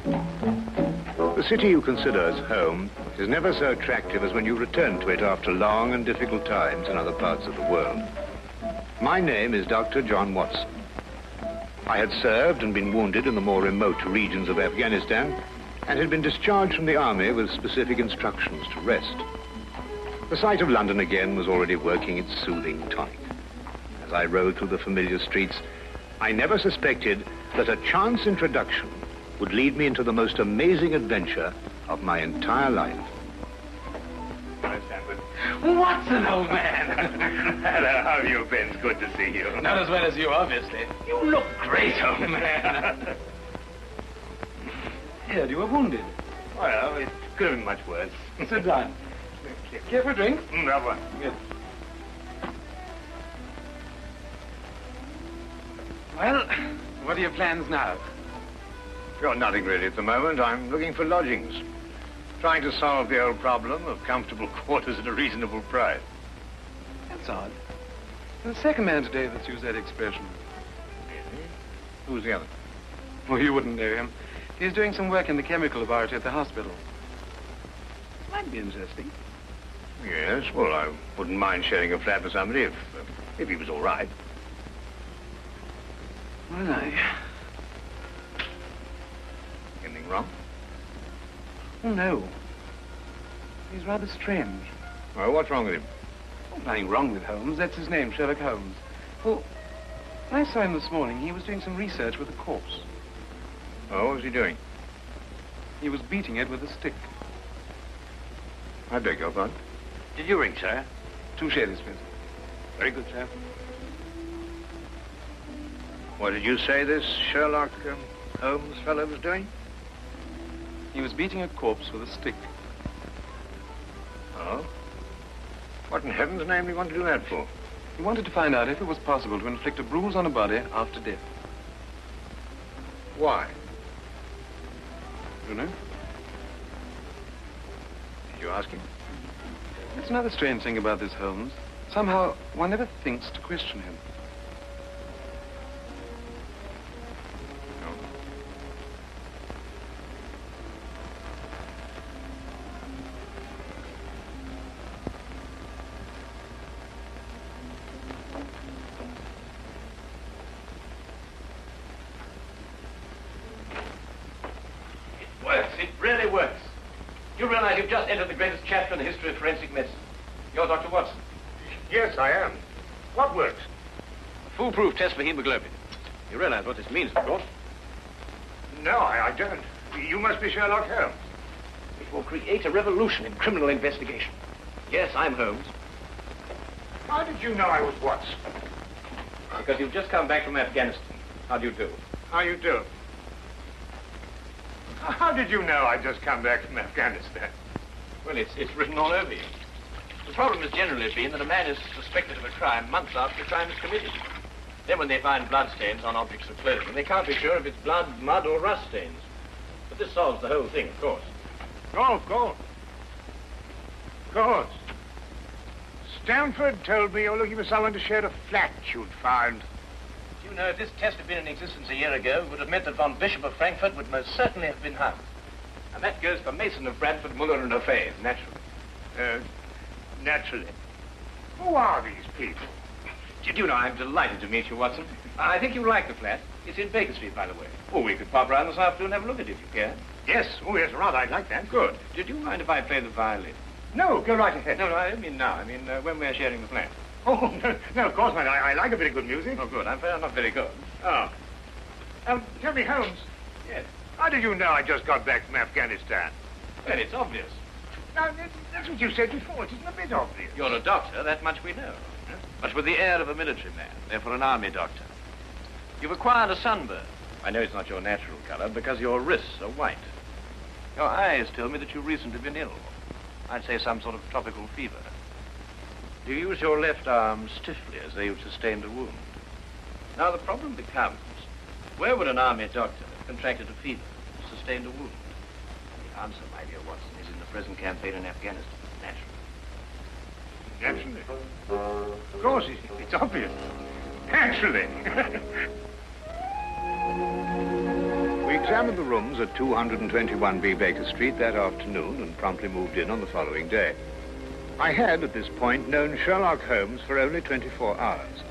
The city you consider as home is never so attractive as when you return to it after long and difficult times in other parts of the world. My name is Dr. John Watson. I had served and been wounded in the more remote regions of Afghanistan and had been discharged from the army with specific instructions to rest. The sight of London again was already working its soothing tonic. As I rode through the familiar streets, I never suspected that a chance introduction would lead me into the most amazing adventure of my entire life. Watson, old man! Hello, how have you been? It's good to see you. Not as well as you, obviously. You look great, old man. Heard you were wounded. Well, it could have been much worse. Sit down. Care for a drink? No one. Good. Well, what are your plans now? Got nothing really at the moment. I'm looking for lodgings. Trying to solve the old problem of comfortable quarters at a reasonable price. That's odd. You're the second man today that's used that expression. Really? Who's the other? Well, you wouldn't know him. He's doing some work in the chemical laboratory at the hospital. Might be interesting. Yes, well, I wouldn't mind sharing a flat with somebody if he was all right. Well, Anything wrong? Oh, no. He's rather strange. Well, what's wrong with him? Oh, nothing wrong with Holmes. That's his name, Sherlock Holmes. Well, when I saw him this morning, he was doing some research with a corpse. Oh, what was he doing? He was beating it with a stick. I beg your pardon? Did you ring, sir? 2 shillings, please. Very good, sir. What did you say this Sherlock Holmes fellow was doing? He was beating a corpse with a stick. Oh? What in heaven's name do you want to do that for? He wanted to find out if it was possible to inflict a bruise on a body after death. Why? You know? Did you ask him? That's another strange thing about this Holmes. Somehow, one never thinks to question him. No. It works. It really works. You realize you've just entered the greatest chapter in the history of forensic medicine. You're Dr. Watson. Yes, I am. What works? A foolproof test for hemoglobin. You realize what this means, of course. No, I don't. You must be Sherlock Holmes. It will create a revolution in criminal investigation. Yes, I'm Holmes. How did you know I was Watson? Because you've just come back from Afghanistan. How do you do? How you do? How did you know I'd just come back from Afghanistan? Well, it's written all over you. The problem has generally been that a man is suspected of a crime months after the crime is committed. Then when they find bloodstains on objects of clothing, they can't be sure if it's blood, mud, or rust stains. But this solves the whole thing, of course. Oh, of course. Of course. Stanford told me you're looking for someone to share a flat you'd found. You know, if this test had been in existence a year ago, it would have meant that von Bishop of Frankfurt would most certainly have been hung. And that goes for Mason of Bradford, Muller, and O'Fay, naturally. Naturally. Who are these people? Did you know, I'm delighted to meet you, Watson. I think you'll like the flat. It's in Baker Street, by the way. Oh, we could pop around this afternoon and have a look at it if you care. Yes. Oh, yes, rather. I'd like that. Good. Did you mind if I play the violin? No, go right ahead. No, I don't mean now. I mean when we're sharing the flat. Oh, no, of course not. I like a bit of good music. Oh, good. I'm not very good. Oh. Tell me, Holmes. Yes. How did you know I just got back from Afghanistan? Well, it's obvious. Now, that's what you said before. It isn't a bit obvious. You're a doctor, that much we know. But with the air of a military man, therefore an army doctor. You've acquired a sunburn. I know it's not your natural color because your wrists are white. Your eyes tell me that you've recently been ill. I'd say some sort of tropical fever. You use your left arm stiffly as though you'd sustained a wound. Now the problem becomes, where would an army doctor have contracted a fever, sustained a wound? The answer, my dear Watson, is in the present campaign in Afghanistan, naturally. Naturally. Of course, it's obvious. Naturally. Weeks examined the rooms at 221B Baker Street that afternoon and promptly moved in on the following day. I had, at this point, known Sherlock Holmes for only 24 hours.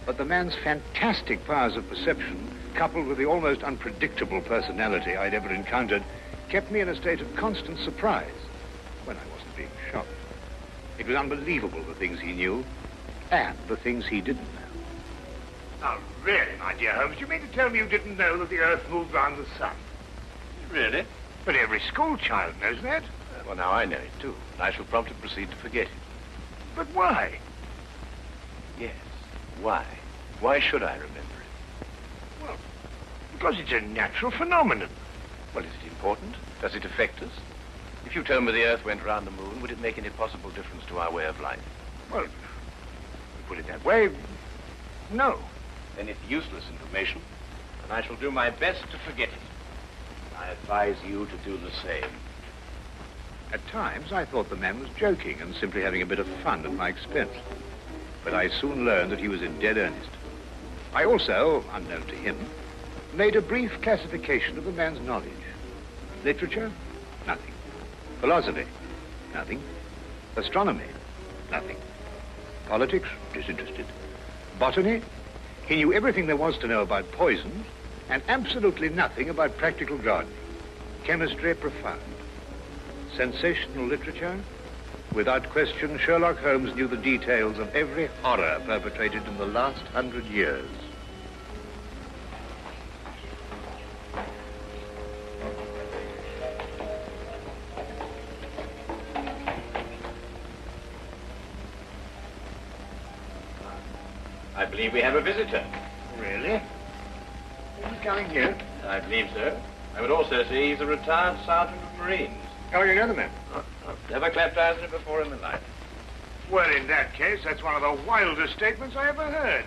But the man's fantastic powers of perception, coupled with the almost unpredictable personality I'd ever encountered, kept me in a state of constant surprise when I wasn't being shocked. It was unbelievable, the things he knew and the things he didn't know. Now, really, my dear Holmes, you mean to tell me you didn't know that the Earth moved round the sun? Really? But every school child knows that. Well, now I know it, too. And I shall promptly proceed to forget it. But why? Yes. Why? Why should I remember it? Well, because it's a natural phenomenon. Well, is it important? Does it affect us? If you told me the Earth went round the moon, would it make any possible difference to our way of life? Well, to put it that way, no. Then it's useless information, and I shall do my best to forget it. I advise you to do the same. At times, I thought the man was joking and simply having a bit of fun at my expense. But I soon learned that he was in dead earnest. I also, unknown to him, made a brief classification of the man's knowledge. Literature? Nothing. Philosophy? Nothing. Astronomy? Nothing. Politics? Disinterested. Botany? He knew everything there was to know about poisons and absolutely nothing about practical gardening. Chemistry? Profound. Sensational literature? Without question, Sherlock Holmes knew the details of every horror perpetrated in the last 100 years. I believe we have a visitor. Really? Who's coming here? I believe so. I would also say he's a retired sergeant of Marines. Oh, you know the man? Never clapped eyes on him before in my life. Well, in that case, that's one of the wildest statements I ever heard.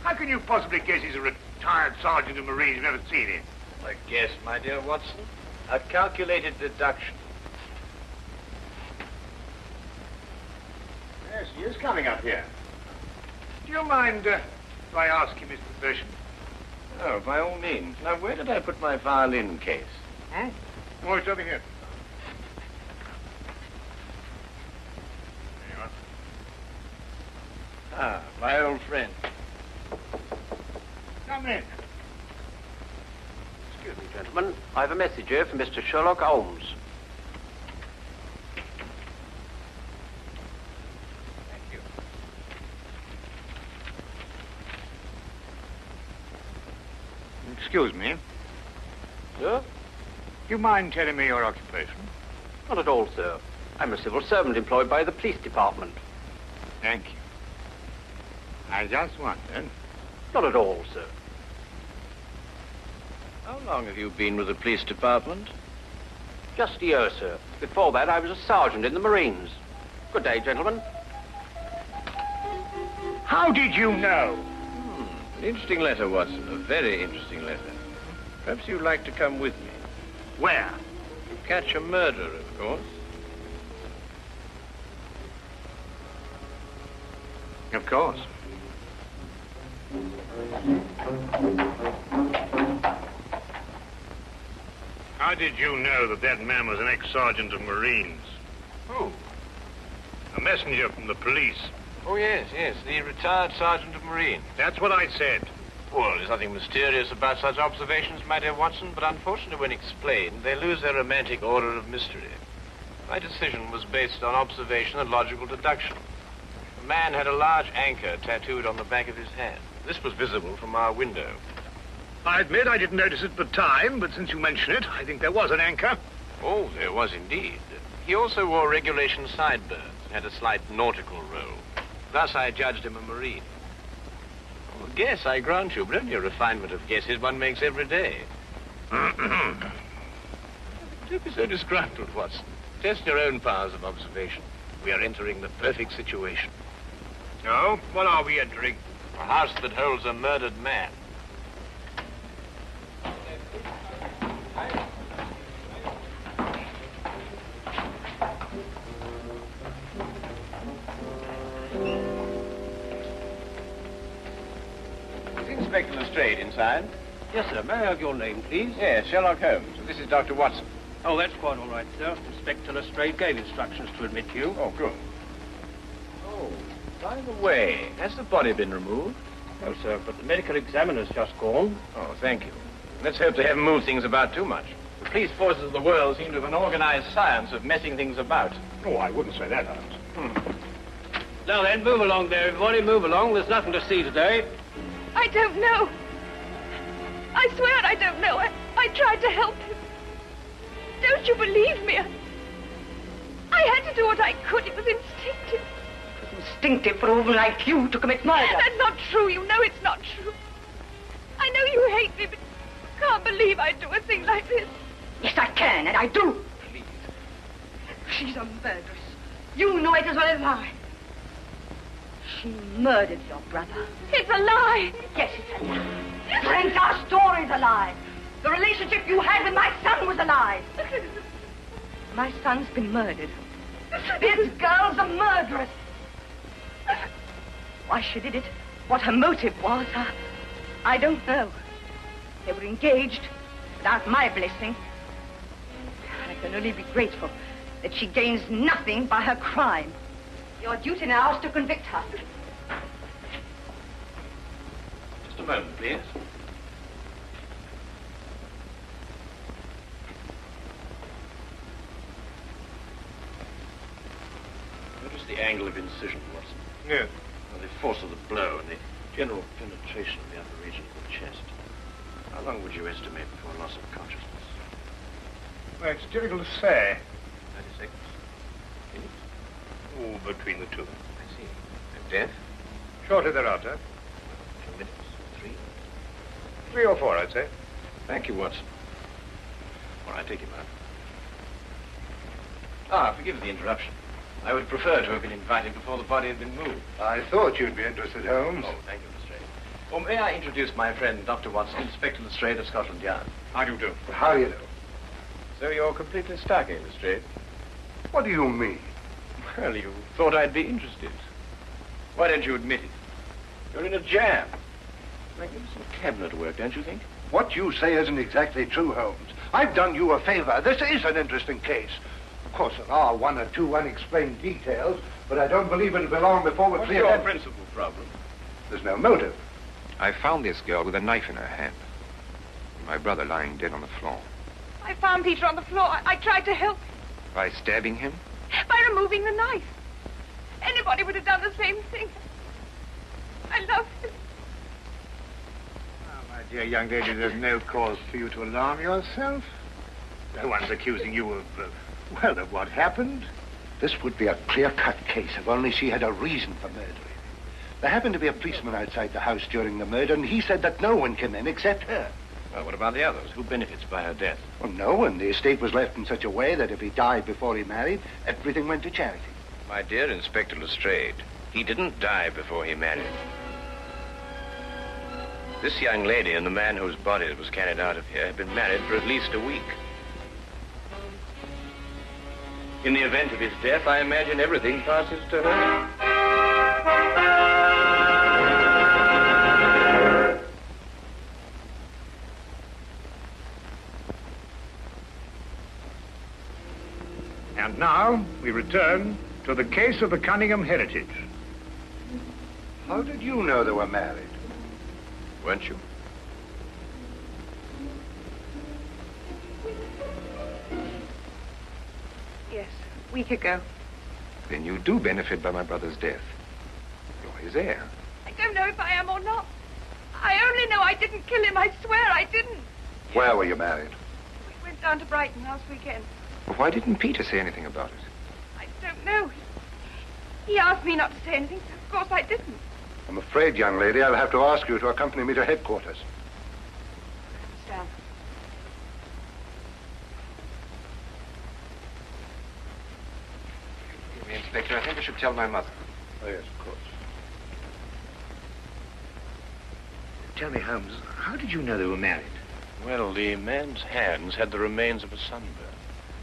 How can you possibly guess he's a retired sergeant of Marines? You've never seen him. A guess, my dear Watson. A calculated deduction. Yes, he is coming up here. Do you mind if I ask you, Mr. Bersham? Oh, by all means. Now, where did I put my violin case? Hmm? Oh, it's over here. There you are. Ah, my old friend. Come in. Excuse me, gentlemen. I have a message here from Mr. Sherlock Holmes. Thank you. Excuse me. Sir? Do you mind telling me your occupation? Not at all, sir. I'm a civil servant employed by the police department. Thank you. I just wondered. Not at all, sir. How long have you been with the police department? Just a year, sir. Before that, I was a sergeant in the Marines. Good day, gentlemen. How did you know? An interesting letter, Watson. A very interesting letter. Perhaps you'd like to come with me. Where? To catch a murderer, of course. Of course. How did you know that that man was an ex-sergeant of Marines? Who? A messenger from the police. Oh, yes, the retired sergeant of Marines. That's what I said. Well, there's nothing mysterious about such observations, my dear Watson, but unfortunately, when explained, they lose their romantic order of mystery. My decision was based on observation and logical deduction. The man had a large anchor tattooed on the back of his hand. This was visible from our window. I admit I didn't notice it at the time, but since you mention it, I think there was an anchor. Oh, there was indeed. He also wore regulation sideburns, had a slight nautical roll. Thus, I judged him a Marine. Oh, guess, I grant you, but only a refinement of guesses one makes every day. Don't be so disgruntled, Watson. Test your own powers of observation. We are entering the perfect situation. No? What are we entering? A house that holds a murdered man. Is Inspector Lestrade inside? Yes, sir. May I have your name, please? Yes, Sherlock Holmes. This is Dr. Watson. Oh, that's quite all right, sir. Inspector Lestrade gave instructions to admit you. Oh, good. Oh, by the way, has the body been removed? No, sir, but the medical examiner's just gone. Oh, thank you. Let's hope they haven't moved things about too much. The police forces of the world seem to have an organized science of messing things about. Oh, I wouldn't say that, Holmes. Now then, move along there, everybody. Move along. There's nothing to see today. I don't know. I swear I don't know. I tried to help him. Don't you believe me? I had to do what I could. It was instinctive. It was instinctive for a woman like you to commit murder. That's not true. You know it's not true. I know you hate me, but you can't believe I'd do a thing like this. Yes, I can, and I do. Please. She's a murderess. You know it as well as I. She murdered your brother. It's a lie. Yes, it's a lie. The entire story's a lie. The relationship you had with my son was a lie. My son's been murdered. This girl's a murderess. Why she did it, what her motive was, I don't know. They were engaged without my blessing. I can only be grateful that she gains nothing by her crime. Your duty now is to convict her. Just a moment, please. Notice the angle of incision, Watson. Yes. Well, the force of the blow and the general penetration of the upper region of the chest. How long would you estimate before loss of consciousness? Well, it's difficult to say. 30 seconds? Minutes? Oh, between the two. I see. And death? Shortly thereafter. 2 minutes? 3? 3 or 4, I'd say. Thank you, Watson. All right, take him out. Forgive the interruption. I would prefer to have been invited before the body had been moved. I thought you'd be interested, Holmes. Oh, thank you, Lestrade. Well, may I introduce my friend, Dr. Watson, Inspector Lestrade of Scotland Yard? How do you do? How do you do? So you're completely stuck, eh, Lestrade? What do you mean? Well, you thought I'd be interested. Why don't you admit it? You're in a jam. Magnificent cabinet work, don't you think? What you say isn't exactly true, Holmes. I've done you a favor. This is an interesting case. Of course, there are 1 or 2 unexplained details, but I don't believe it'll be long before we're What's clear. your principal problem? There's no motive. I found this girl with a knife in her hand. My brother lying dead on the floor. I found Peter on the floor. I tried to help him By stabbing him? by removing the knife. Anybody would have done the same thing. I love him. Oh, my dear young lady, there's no cause for you to alarm yourself. No one's accusing you of what happened. This would be a clear-cut case if only she had a reason for murdering him. There happened to be a policeman outside the house during the murder, and he said that no one came in except her. Well, what about the others? Who benefits by her death? Well, no one. The estate was left in such a way that if he died before he married, everything went to charity. My dear Inspector Lestrade, he didn't die before he married. This young lady and the man whose body was carried out of here have been married for at least a week. In the event of his death, I imagine everything passes to her. And now we return to the case of the Cunningham Heritage. How did you know they were married? Weren't you? Yes, a week ago. Then you do benefit by my brother's death. You're his heir. I don't know if I am or not. I only know I didn't kill him. I swear I didn't. Where were you married? We went down to Brighton last weekend. Well, why didn't Peter say anything about it? I don't know. He asked me not to say anything, so of course I didn't. I'm afraid, young lady, I'll have to ask you to accompany me to headquarters. Sam. Excuse me, Inspector, I think I should tell my mother. Oh, yes, of course. Tell me, Holmes, how did you know they were married? Well, the man's hands had the remains of a sunburn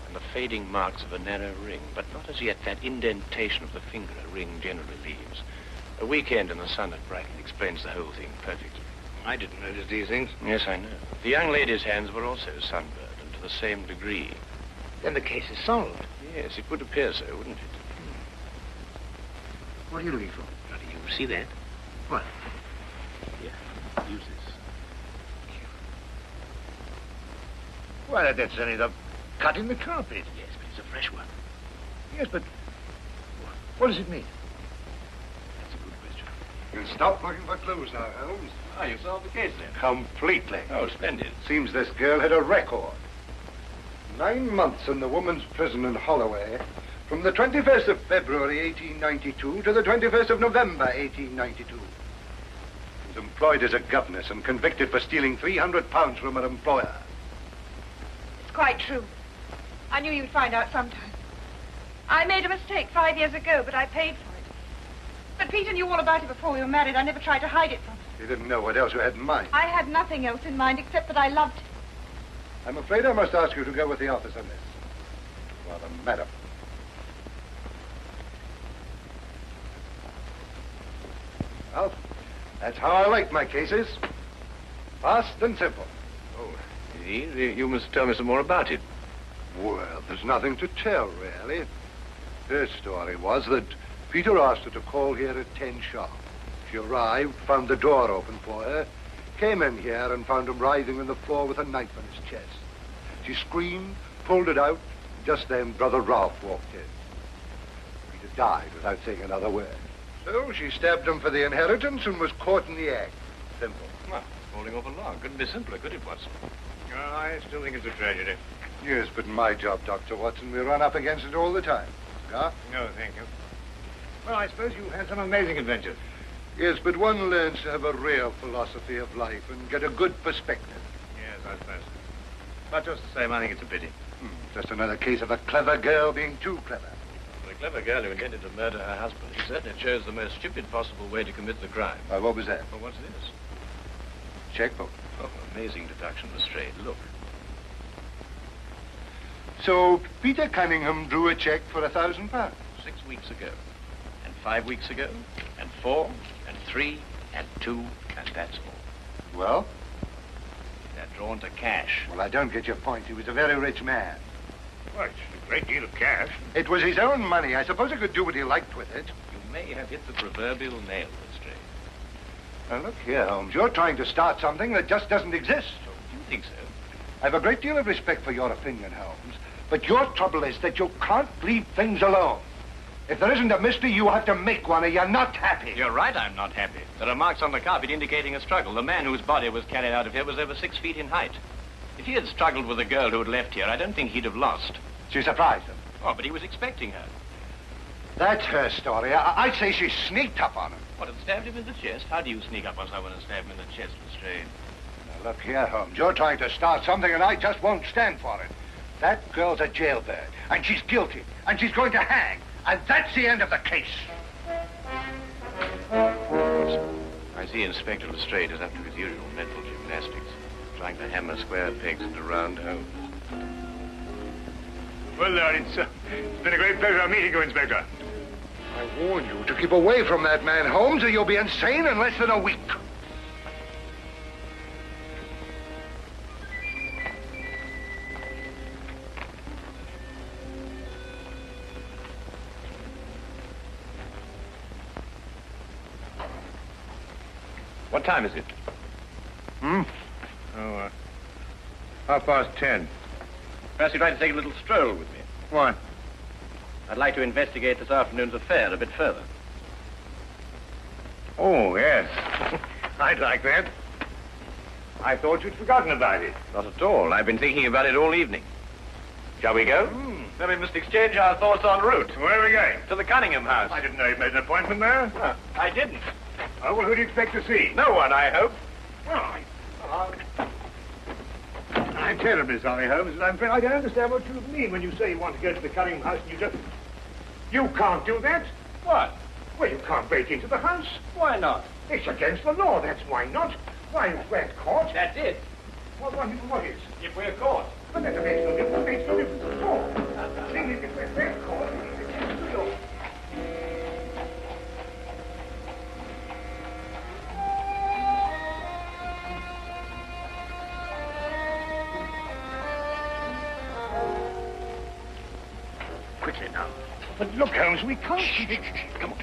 and the fading marks of a narrow ring, but not as yet that indentation of the finger a ring generally leaves. A weekend in the sun at Brighton explains the whole thing perfectly. I didn't notice these things. Yes, I know. The young lady's hands were also sunburned, and to the same degree. Then the case is solved. Yes, it would appear so, wouldn't it? What are you looking for? How do you see that? What? Here, use this. Why, that's only the cut in the carpet. Yes, but it's a fresh one. Yes, but what does it mean? That's a good question. You'll stop looking for clues now, Holmes. Ah, you solved the case then? Completely. Oh, splendid. Seems this girl had a record. 9 months in the woman's prison in Holloway, from the 21st of February, 1892, to the 21st of November, 1892. She was employed as a governess and convicted for stealing £300 from her employer. It's quite true. I knew you'd find out sometime. I made a mistake 5 years ago, but I paid for it. But Peter knew all about it before we were married. I never tried to hide it from him. You didn't know what else you had in mind. I had nothing else in mind except that I loved him. I'm afraid I must ask you to go with the office on this. Rather, madam. Well, that's how I like my cases. Fast and simple. Oh, indeed. You must tell me some more about it. Well, there's nothing to tell, really. Her story was that Peter asked her to call here at 10 sharp. She arrived, found the door open for her, came in here and found him writhing on the floor with a knife on his chest. She screamed, pulled it out. Just then, Brother Ralph walked in. Peter died without saying another word. So she stabbed him for the inheritance and was caught in the act. Simple. Well, falling off a log. Couldn't be simpler, could it, Watson? Oh, I still think it's a tragedy. Yes, but in my job, Dr. Watson, we run up against it all the time. Cigar? No, thank you. Well, I suppose you've had some amazing adventures. Yes, but one learns to have a real philosophy of life and get a good perspective. Yes, I suppose. But just the same, I think it's a pity. Just another case of a clever girl being too clever. The clever girl who intended to murder her husband, he certainly chose the most stupid possible way to commit the crime. Why, what was that? Well, what's this? Checkbook. Oh, amazing deduction, Lestrade. Look. So Peter Cunningham drew a check for £1,000. 6 weeks ago, and 5 weeks ago, and 4, and 3, and 2, and that's all. Well? They're drawn to cash. Well, I don't get your point. He was a very rich man. Well, it's a great deal of cash. It was his own money. I suppose he could do what he liked with it. You may have hit the proverbial nail, Lestrade. Now, look here, Holmes. You're trying to start something that just doesn't exist. So, do you think so? I have a great deal of respect for your opinion, Holmes. But your trouble is that you can't leave things alone. If there isn't a mystery, you have to make one, or you're not happy. You're right, I'm not happy. There are marks on the carpet indicating a struggle. The man whose body was carried out of here was over 6 feet in height. If he had struggled with the girl who had left here, I don't think he'd have lost. She surprised him. Oh, but he was expecting her. That's her story. I'd say she sneaked up on him. What, had stabbed him in the chest? How do you sneak up on someone and stab him in the chest, Lestrade? Now, look here, Holmes. You're trying to start something, and I just won't stand for it. That girl's a jailbird, and she's guilty, and she's going to hang. And that's the end of the case. I see Inspector Lestrade is up to his usual mental gymnastics, trying to hammer square pegs into round holes. Well, Lord, it's been a great pleasure meeting you, Inspector. I warn you to keep away from that man, Holmes, or you'll be insane in less than a week. What time is it? Oh, 10:30. Perhaps you'd like to take a little stroll with me. Why? I'd like to investigate this afternoon's affair a bit further. Oh, yes. I'd like that. I thought you'd forgotten about it. Not at all. I've been thinking about it all evening. Shall we go? Then we must exchange our thoughts en route. Where are we going? To the Cunningham house. I didn't know you'd made an appointment there. I didn't. Oh, well, who do you expect to see? No one, I hope. Well, I'm terribly sorry, Holmes, but I'm afraid I don't understand what you mean when you say you want to go to the Cunningham house and you just... You can't do that. What? Well, you can't break into the house. Why not? It's against the law, that's why not. Why, if we're caught... That's it. What is? If we're caught. But that makes no difference. It makes no difference at all. The thing is, if we're caught, it's against the law. quickly now. But look, Holmes, we can't... Come on.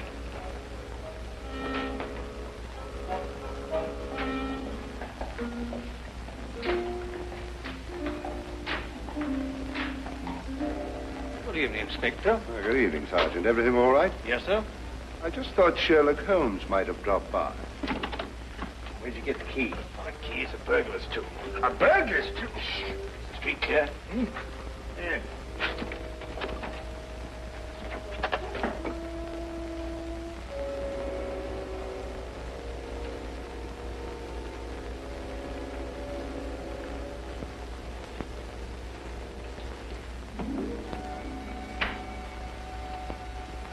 Good evening, Inspector. Good evening, Sergeant. Everything all right? Yes, sir. I just thought Sherlock Holmes might have dropped by. Where'd you get the key? The key's a burglar's too. A burglar's too? Street clear? Yeah.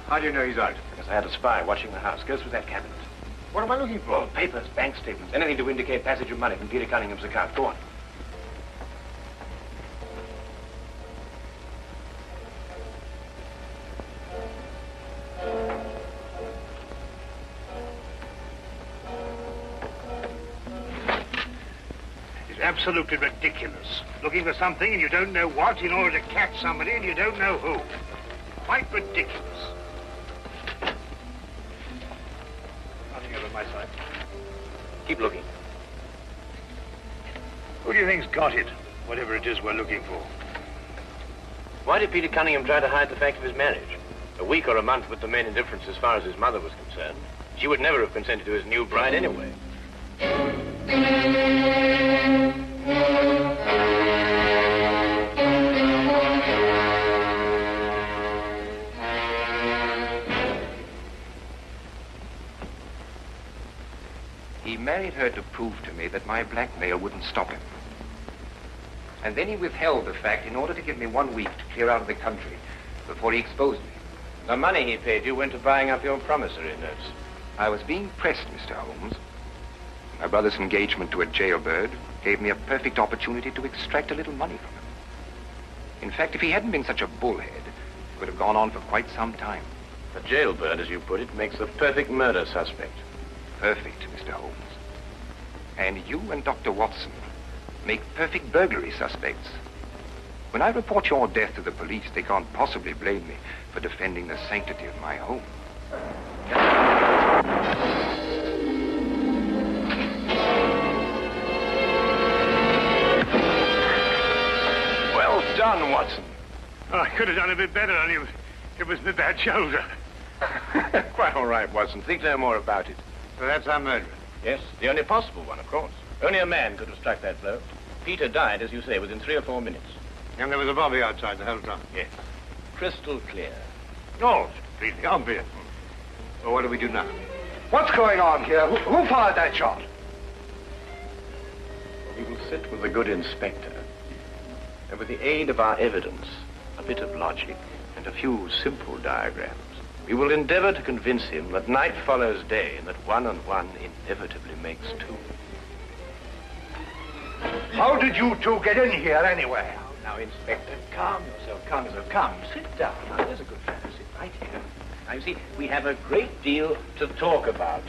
How do you know he's out? Because I had a spy watching the house. Go through that cabinet. What am I looking for? Oh, papers, bank statements, anything to indicate passage of money from Peter Cunningham's account. Go on. It's absolutely ridiculous. Looking for something and you don't know what in order to catch somebody and you don't know who. Quite ridiculous. Nothing over my side. Keep looking. Who do you think's got it? Whatever it is we're looking for. Why did Peter Cunningham try to hide the fact of his marriage? A week or a month would the main indifference as far as his mother was concerned. She would never have consented to his new bride anyway. He married her to prove to me that my blackmail wouldn't stop him. And then he withheld the fact in order to give me 1 week to clear out of the country before he exposed me. The money he paid you went to buying up your promissory notes. I was being pressed, Mr. Holmes. My brother's engagement to a jailbird gave me a perfect opportunity to extract a little money from him. In fact, if he hadn't been such a bullhead, it would have gone on for quite some time. A jailbird, as you put it, makes the perfect murder suspect. Perfect, Mr. Holmes. And you and Dr. Watson make perfect burglary suspects. When I report your death to the police, they can't possibly blame me for defending the sanctity of my home. Well done, Watson. Oh, I could have done a bit better, only it was my bad shoulder. Quite all right, Watson. Think no more about it. So that's our murderer. Yes, the only possible one, of course. Only a man could have struck that blow. Peter died, as you say, within 3 or 4 minutes. And there was a bobby outside the whole time. Yes. Crystal clear. No, it's completely obvious. Well, what do we do now? What's going on here? Who fired that shot? We will sit with the good inspector, and with the aid of our evidence, a bit of logic, and a few simple diagrams, we will endeavor to convince him that night follows day, and that 1 and 1 inevitably makes 2. How did you two get in here anyway? Now, Inspector, calm yourself, calm yourself. Come, sit down. Now, there's a good fellow. Sit right here. Now, you see, we have a great deal to talk about.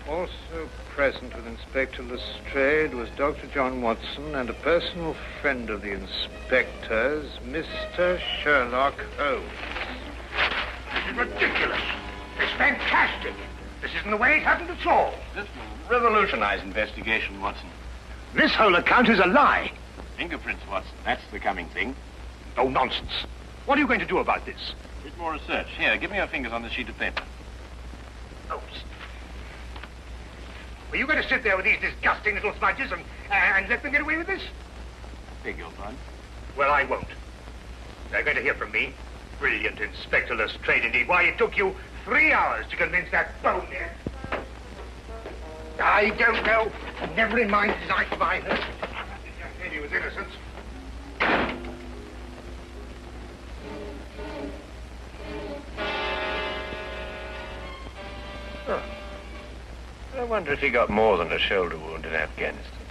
Also present with Inspector Lestrade was Dr. John Watson and a personal friend of the inspector's, Mr. Sherlock Holmes. This is ridiculous. It's fantastic. This isn't the way it happened at all. This will revolutionize investigation, Watson. This whole account is a lie. Fingerprints, Watson. That's the coming thing. Oh, nonsense. What are you going to do about this? A bit more research. Here, give me your fingers on this sheet of paper. Oh, were you going to sit there with these disgusting little smudges and let them get away with this? Beg your pardon? Well, I won't. They're going to hear from me. Brilliant Inspector Lestrade, indeed. Why, it took you 3 hours to convince that bonehead. I don't know. Never in mind his life either. Just said he was innocent. Oh. I wonder if he got more than a shoulder wound in Afghanistan.